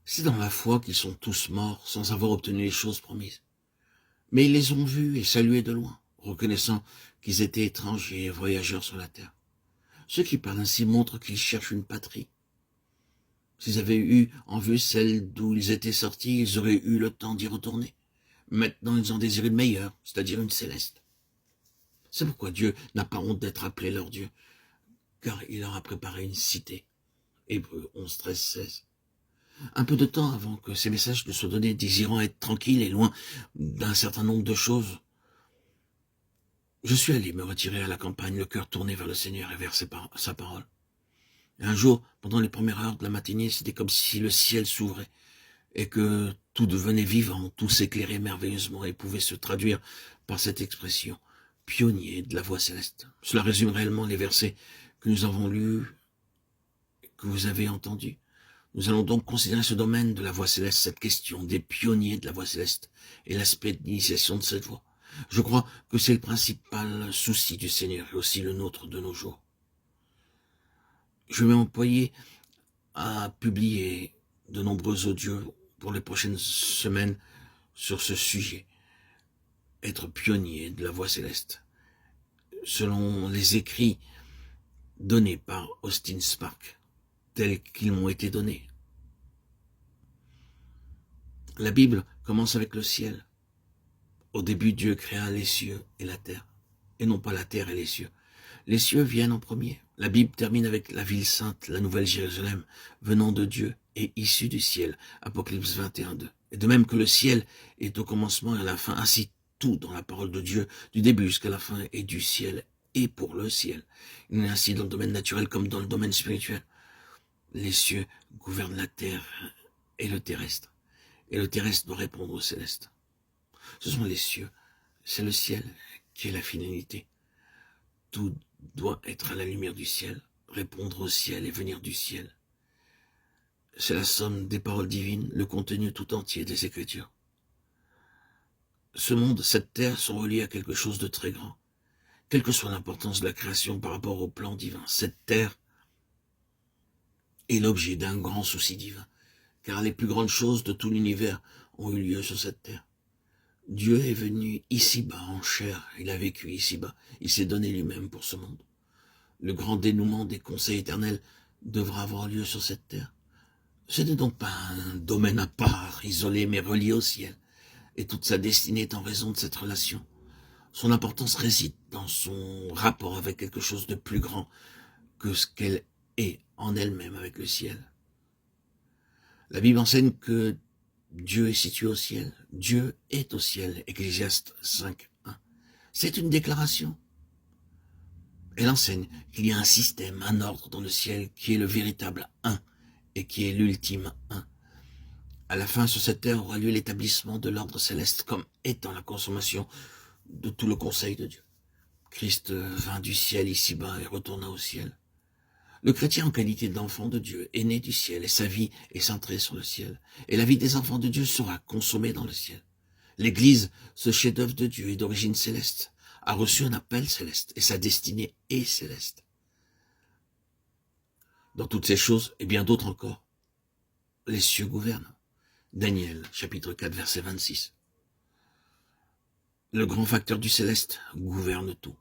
C'est dans la foi qu'ils sont tous morts sans avoir obtenu les choses promises. Mais ils les ont vus et salués de loin, reconnaissant qu'ils étaient étrangers et voyageurs sur la terre. Ceux qui parlent ainsi montrent qu'ils cherchent une patrie. S'ils avaient eu en vue celle d'où ils étaient sortis, ils auraient eu le temps d'y retourner. Maintenant, ils ont désiré une meilleure, c'est-à-dire une céleste. C'est pourquoi Dieu n'a pas honte d'être appelé leur Dieu, car il leur a préparé une cité. Hébreux 11, 13, 16. Un peu de temps avant que ces messages ne soient donnés, désirant être tranquille et loin d'un certain nombre de choses, je suis allé me retirer à la campagne, le cœur tourné vers le Seigneur et vers sa parole. Et un jour, pendant les premières heures de la matinée, c'était comme si le ciel s'ouvrait et que tout devenait vivant, tout s'éclairait merveilleusement et pouvait se traduire par cette expression, pionnier de la voix céleste. Cela résume réellement les versets que nous avons lus, que vous avez entendus. Nous allons donc considérer ce domaine de la voix céleste, cette question des pionniers de la voix céleste et l'aspect d'initiation de cette voix. Je crois que c'est le principal souci du Seigneur et aussi le nôtre de nos jours. Je vais m'employer à publier de nombreux audios pour les prochaines semaines sur ce sujet. Être pionnier de la voix céleste. Selon les écrits donnés par Austin Spark, tels qu'ils m'ont été donnés. La Bible commence avec le ciel. Au début, Dieu créa les cieux et la terre, et non pas la terre et les cieux. Les cieux viennent en premier. La Bible termine avec la ville sainte, la nouvelle Jérusalem, venant de Dieu et issue du ciel. Apocalypse 21, 2. Et de même que le ciel est au commencement et à la fin, ainsi tout dans la parole de Dieu, du début jusqu'à la fin, est du ciel et pour le ciel. Il est ainsi dans le domaine naturel comme dans le domaine spirituel. Les cieux gouvernent la terre et le terrestre. Et le terrestre doit répondre au céleste. Ce sont les cieux, c'est le ciel qui est la finalité. Tout doit être à la lumière du ciel, répondre au ciel et venir du ciel. C'est la somme des paroles divines, le contenu tout entier des Écritures. Ce monde, cette terre sont reliés à quelque chose de très grand. Quelle que soit l'importance de la création par rapport au plan divin, cette terre est l'objet d'un grand souci divin, car les plus grandes choses de tout l'univers ont eu lieu sur cette terre. Dieu est venu ici-bas en chair, il a vécu ici-bas, il s'est donné lui-même pour ce monde. Le grand dénouement des conseils éternels devra avoir lieu sur cette terre. Ce n'est donc pas un domaine à part, isolé mais relié au ciel, et toute sa destinée est en raison de cette relation. Son importance réside dans son rapport avec quelque chose de plus grand que ce qu'elle est en elle-même avec le ciel. La Bible enseigne que Dieu est situé au ciel. Dieu est au ciel. Ecclésiaste 5, 1. C'est une déclaration. Elle enseigne qu'il y a un système, un ordre dans le ciel qui est le véritable un et qui est l'ultime un. À la fin, sur cette terre aura lieu l'établissement de l'ordre céleste comme étant la consommation de tout le conseil de Dieu. Christ vint du ciel ici-bas et retourna au ciel. Le chrétien en qualité d'enfant de Dieu est né du ciel et sa vie est centrée sur le ciel. Et la vie des enfants de Dieu sera consommée dans le ciel. L'Église, ce chef-d'œuvre de Dieu est d'origine céleste, a reçu un appel céleste et sa destinée est céleste. Dans toutes ces choses et bien d'autres encore, les cieux gouvernent. Daniel, chapitre 4, verset 26. Le grand facteur du céleste gouverne tout.